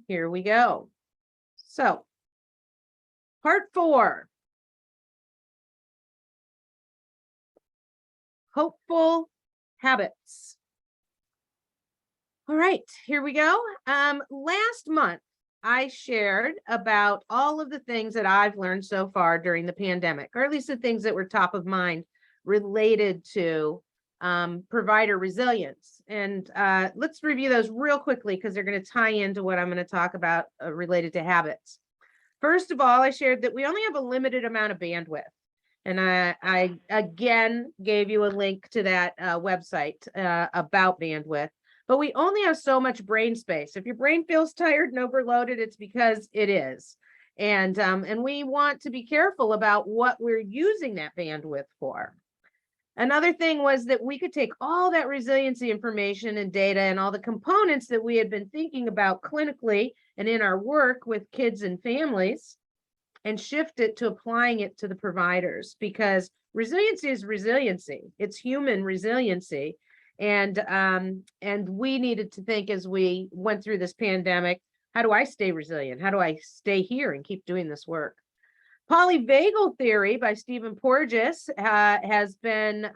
Here we go. So, part 4. Hopeful habits. All right, here we go. Last month, I shared about all of the things that I've learned so far during the pandemic, or at least the things that were top of mind related to provider resilience. And let's review those real quickly because they're going to tie into what I'm going to talk about related to habits. First of all, I shared that we only have a limited amount of bandwidth. And I again gave you a link to that website about bandwidth. But we only have so much brain space. If your brain feels tired and overloaded, it's because it is. And we want to be careful about what we're using that bandwidth for. Another thing was that we could take all that resiliency information and data and all the components that we had been thinking about clinically and in our work with kids and families and shift it to applying it to the providers, because resiliency is resiliency. It's human resiliency. And we needed to think, as we went through this pandemic, how do I stay resilient? How do I stay here and keep doing this work? Polyvagal theory by Porges has been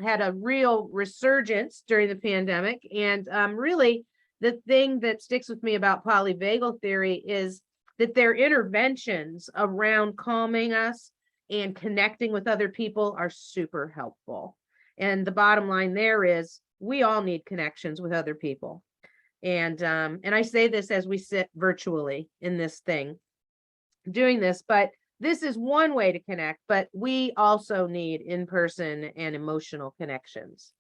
had a real resurgence during the pandemic. And really, the thing that sticks with me about polyvagal theory is that their interventions around calming us and connecting with other people are super helpful. And the bottom line there is we all need connections with other people. And I say this as we sit virtually in this thing, doing this, but this is one way to connect, but we also need in-person and emotional connections.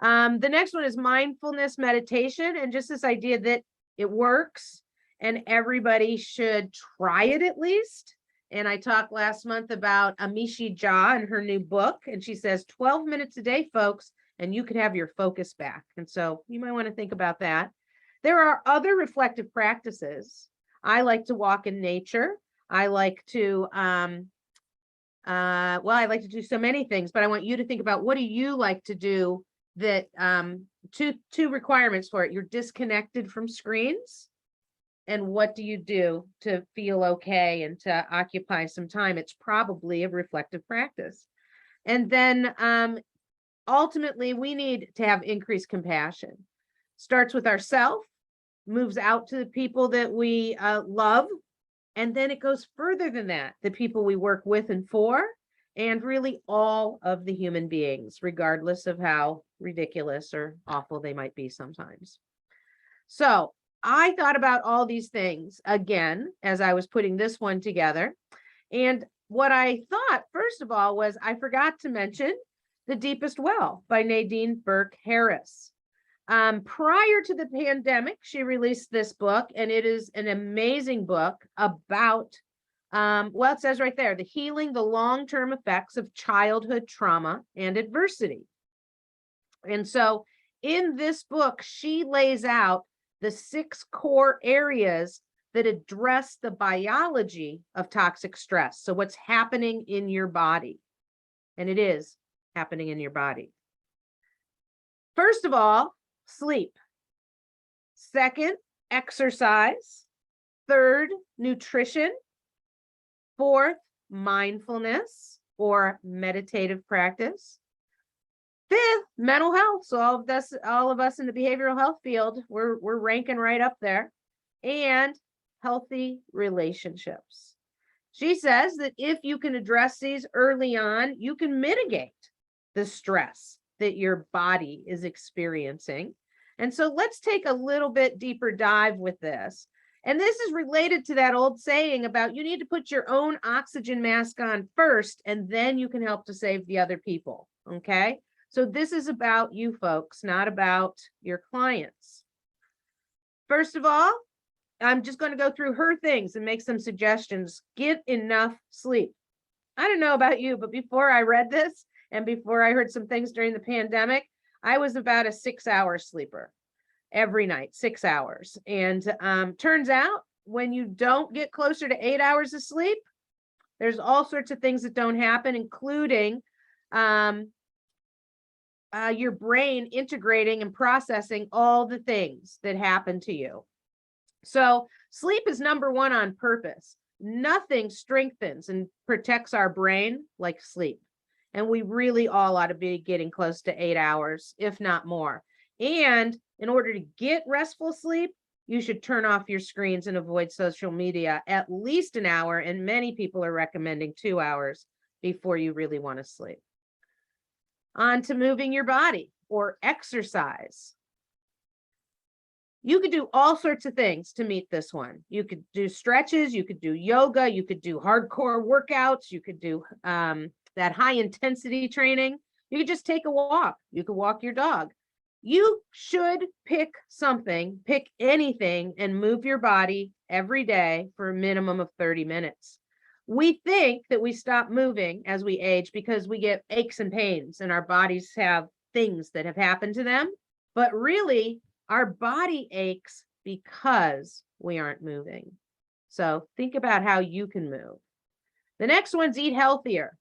The next one is mindfulness meditation, and just this idea that it works and everybody should try it at least. And I talked last month about Amishi Jha and her new book, and she says 12 minutes a day, folks, and you can have your focus back. And so you might want to think about that. There are other reflective practices. I like to walk in nature. I like to, I like to do so many things, but I want you to think about, what do you like to do that, two requirements for it. You're disconnected from screens. And what do you do to feel okay and to occupy some time? It's probably a reflective practice. And then ultimately, we need to have increased compassion. Starts with ourselves, moves out to the people that we love, and then it goes further than that, the people we work with and for, and really all of the human beings, regardless of how ridiculous or awful they might be sometimes. So I thought about all these things again as I was putting this one together. And what I thought, first of all, was I forgot to mention The Deepest Well by Nadine Burke Harris. Prior to the pandemic, she released this book, and it is an amazing book about, it says right there, the healing the long-term effects of childhood trauma and adversity. And so in this book, she lays out the 6 core areas that address the biology of toxic stress. So what's happening in your body, and it is happening in your body. First of all, sleep. Second, exercise. Third, nutrition. Fourth, mindfulness or meditative practice. Fifth, mental health. So all of us in the behavioral health field, we're ranking right up there. And healthy relationships. She says that if you can address these early on, you can mitigate the stress that your body is experiencing. And so let's take a little bit deeper dive with this. And this is related to that old saying about you need to put your own oxygen mask on first, and then you can help to save the other people. Okay. So this is about you folks, not about your clients. First of all, I'm just going to go through her things and make some suggestions. Get enough sleep. I don't know about you, but before I read this and before I heard some things during the pandemic, I was about a 6-hour sleeper every night, 6 hours. And turns out when you don't get closer to 8 hours of sleep, there's all sorts of things that don't happen, including your brain integrating and processing all the things that happen to you. So sleep is number one on purpose. Nothing strengthens and protects our brain like sleep. And we really all ought to be getting close to 8 hours, if not more. And in order to get restful sleep, you should turn off your screens and avoid social media at least an hour. And many people are recommending 2 hours before you really want to sleep. On to moving your body or exercise. You could do all sorts of things to meet this one. You could do stretches, you could do yoga, you could do hardcore workouts, you could do that high intensity training. You could just take a walk. You could walk your dog. You should pick something, pick anything, and move your body every day for a minimum of 30 minutes. We think that we stop moving as we age because we get aches and pains and our bodies have things that have happened to them. But really, our body aches because we aren't moving. So think about how you can move. The next one's eat healthier.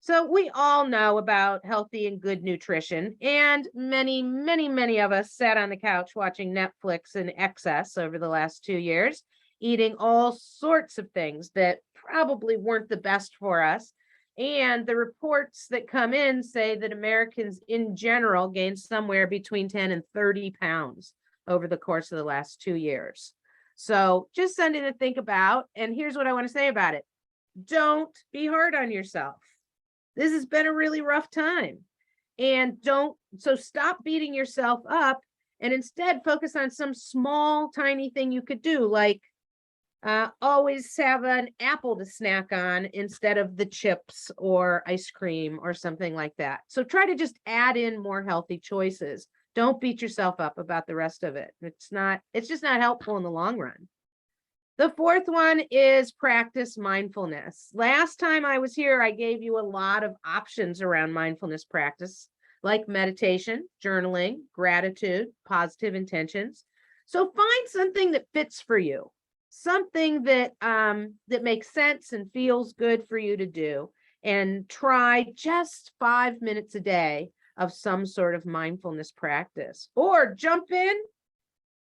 So we all know about healthy and good nutrition, and many of us sat on the couch watching Netflix in excess over the last 2 years, eating all sorts of things that probably weren't the best for us. And the reports that come in say that Americans in general gained somewhere between 10 and 30 pounds over the course of the last 2 years. So just something to think about. And here's what I want to say about it. Don't be hard on yourself. This has been a really rough time. And so stop beating yourself up and instead focus on some small, tiny thing you could do, like always have an apple to snack on instead of the chips or ice cream or something like that. So try to just add in more healthy choices. Don't beat yourself up about the rest of it. It's just not helpful in the long run. The fourth one is practice mindfulness. Last time I was here, I gave you a lot of options around mindfulness practice, like meditation, journaling, gratitude, positive intentions. So find something that fits for you, something that makes sense and feels good for you to do, and try just 5 minutes a day of some sort of mindfulness practice, or jump in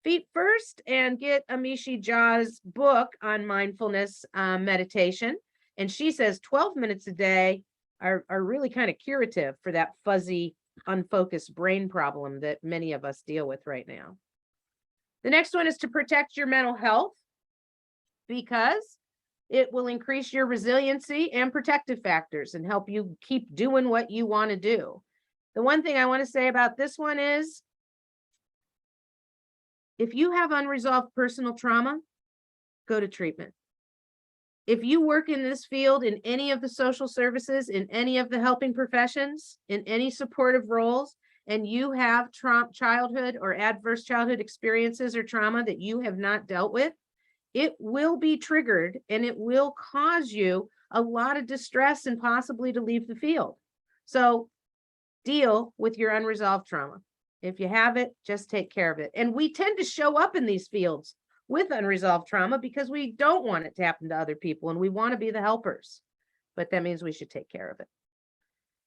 feet first and get Amishi Jha's book on mindfulness meditation. And she says 12 minutes a day are really kind of curative for that fuzzy, unfocused brain problem that many of us deal with right now. The next one is to protect your mental health, because it will increase your resiliency and protective factors and help you keep doing what you want to do. The one thing I want to say about this one is, if you have unresolved personal trauma, go to treatment. If you work in this field, in any of the social services, in any of the helping professions, in any supportive roles, and you have childhood or adverse childhood experiences or trauma that you have not dealt with, it will be triggered and it will cause you a lot of distress and possibly to leave the field. So deal with your unresolved trauma. If you have it, just take care of it. And we tend to show up in these fields with unresolved trauma because we don't want it to happen to other people and we want to be the helpers. But that means we should take care of it.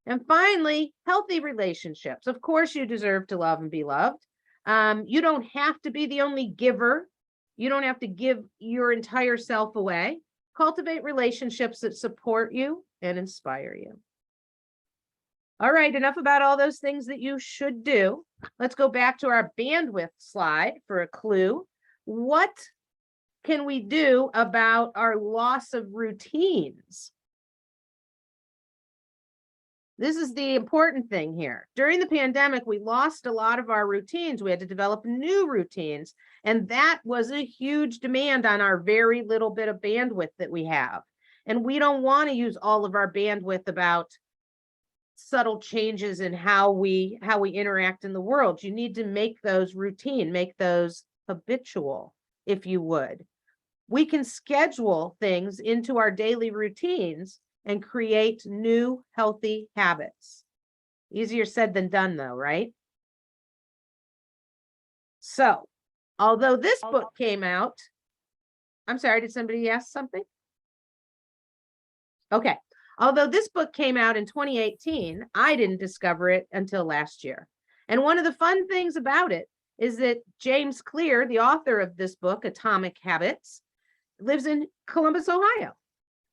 And finally, healthy relationships. Of course, you deserve to love and be loved. You don't have to be the only giver. You don't have to give your entire self away. Cultivate relationships that support you and inspire you. All right, enough about all those things that you should do. Let's go back to our bandwidth slide for a clue. What can we do about our loss of routines? This is the important thing here. During the pandemic, we lost a lot of our routines. We had to develop new routines, and that was a huge demand on our very little bit of bandwidth that we have. And we don't want to use all of our bandwidth about subtle changes in how we interact in the world. You need to make those routine, make those habitual, if you would. We can schedule things into our daily routines and create new healthy habits. Easier said than done, though, right? So, although this book came out, I'm sorry, did somebody ask something? Okay. Although this book came out in 2018, I didn't discover it until last year. And one of the fun things about it is that James Clear, the author of this book, Atomic Habits, lives in Columbus, Ohio.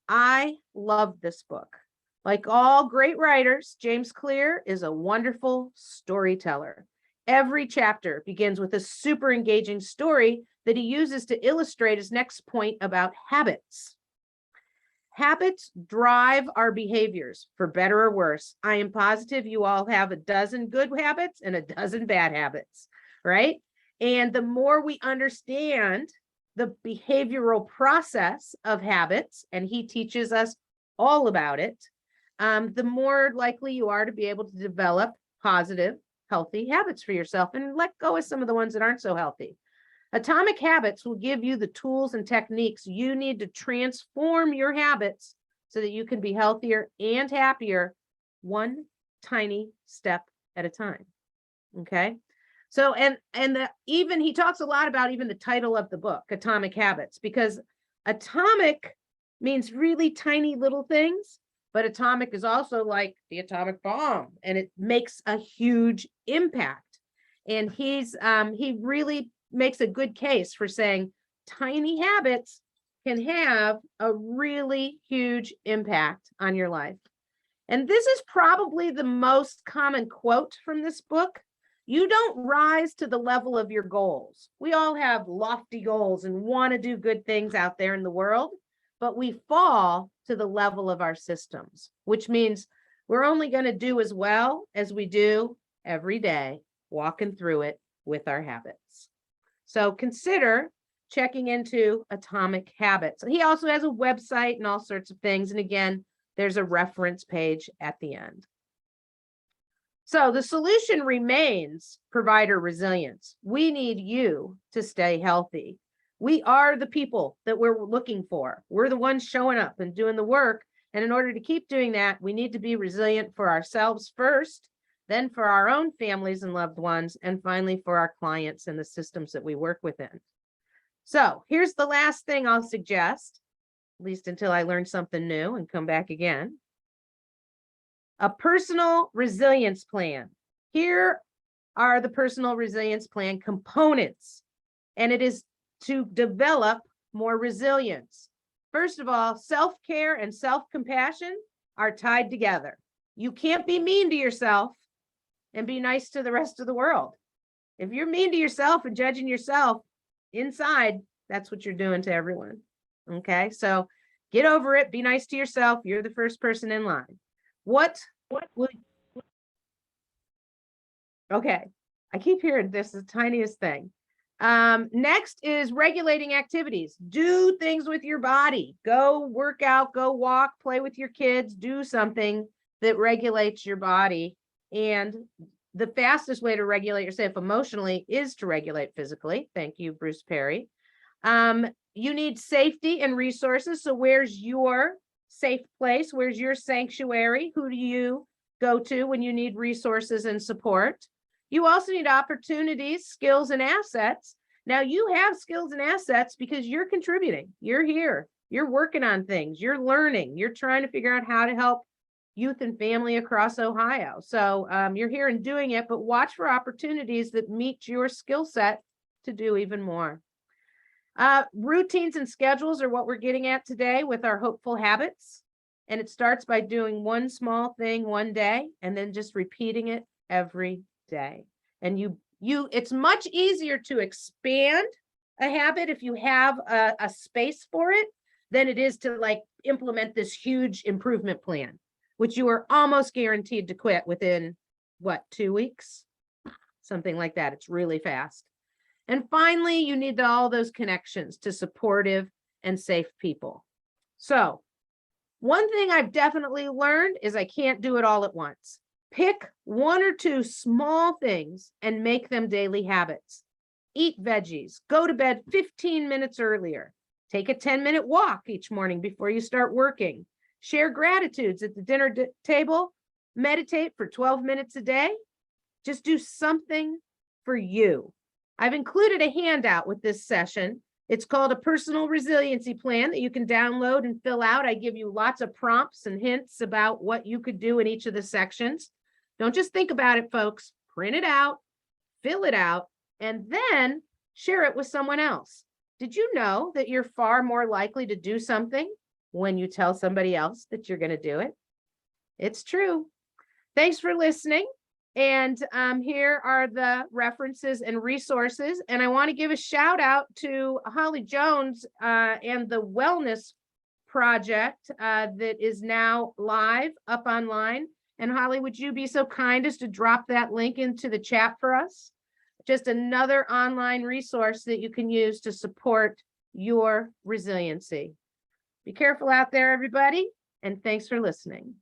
I love this book. Like all great writers, James Clear is a wonderful storyteller. Every chapter begins with a super engaging story that he uses to illustrate his next point about habits. Habits drive our behaviors, for better or worse. I am positive you all have a dozen good habits and a dozen bad habits, right? And the more we understand the behavioral process of habits, and he teaches us all about it, the more likely you are to be able to develop positive, healthy habits for yourself and let go of some of the ones that aren't so healthy. Atomic Habits will give you the tools and techniques you need to transform your habits so that you can be healthier and happier, one tiny step at a time. Okay. So, even he talks a lot about even the title of the book, Atomic Habits, because atomic means really tiny little things, but atomic is also like the atomic bomb, and it makes a huge impact. And he really makes a good case for saying tiny habits can have a really huge impact on your life. And this is probably the most common quote from this book. You don't rise to the level of your goals. We all have lofty goals and want to do good things out there in the world, but we fall to the level of our systems, which means we're only going to do as well as we do every day, walking through it with our habits. So consider checking into Atomic Habits. He also has a website and all sorts of things. And again, there's a reference page at the end. So the solution remains provider resilience. We need you to stay healthy. We are the people that we're looking for. We're the ones showing up and doing the work. And in order to keep doing that, we need to be resilient for ourselves first, then for our own families and loved ones, and finally for our clients and the systems that we work within. So here's the last thing I'll suggest, at least until I learn something new and come back again. A personal resilience plan. Here are the personal resilience plan components, and it is to develop more resilience. First of all, self-care and self-compassion are tied together. You can't be mean to yourself and be nice to the rest of the world. If you're mean to yourself and judging yourself inside, that's what you're doing to everyone. Okay, so get over it. Be nice to yourself. You're the first person in line. Okay, I keep hearing this is the tiniest thing. Next is regulating activities. Do things with your body. Go work out, go walk, play with your kids, do something that regulates your body. And the fastest way to regulate yourself emotionally is to regulate physically. Thank you, Bruce Perry. You need safety and resources. So where's your safe place? Where's your sanctuary? Who do you go to when you need resources and support? You also need opportunities, skills, and assets. Now you have skills and assets because you're contributing. You're here. You're working on things. You're learning. You're trying to figure out how to help youth and family across Ohio. So you're here and doing it, but watch for opportunities that meet your skill set to do even more. Routines and schedules are what we're getting at today with our hopeful habits. And it starts by doing one small thing one day and then just repeating it every day. And it's much easier to expand a habit if you have a space for it than it is to like implement this huge improvement plan, which you are almost guaranteed to quit within 2 weeks, something like that. It's really fast. And finally, you need all those connections to supportive and safe people. So one thing I've definitely learned is I can't do it all at once. Pick 1 or 2 small things and make them daily habits. Eat veggies, go to bed 15 minutes earlier, take a 10-minute walk each morning before you start working, share gratitudes at the dinner table, meditate for 12 minutes a day. Just do something for you. I've included a handout with this session. It's called a personal resiliency plan that you can download and fill out. I give you lots of prompts and hints about what you could do in each of the sections. Don't just think about it, folks. Print it out, fill it out, and then share it with someone else. Did you know that you're far more likely to do something when you tell somebody else that you're going to do it? It's true. Thanks for listening. And here are the references and resources. And I want to give a shout out to Holly Jones and the Wellness Project that is now live up online. And Holly, would you be so kind as to drop that link into the chat for us? Just another online resource that you can use to support your resiliency. Be careful out there, everybody, and thanks for listening.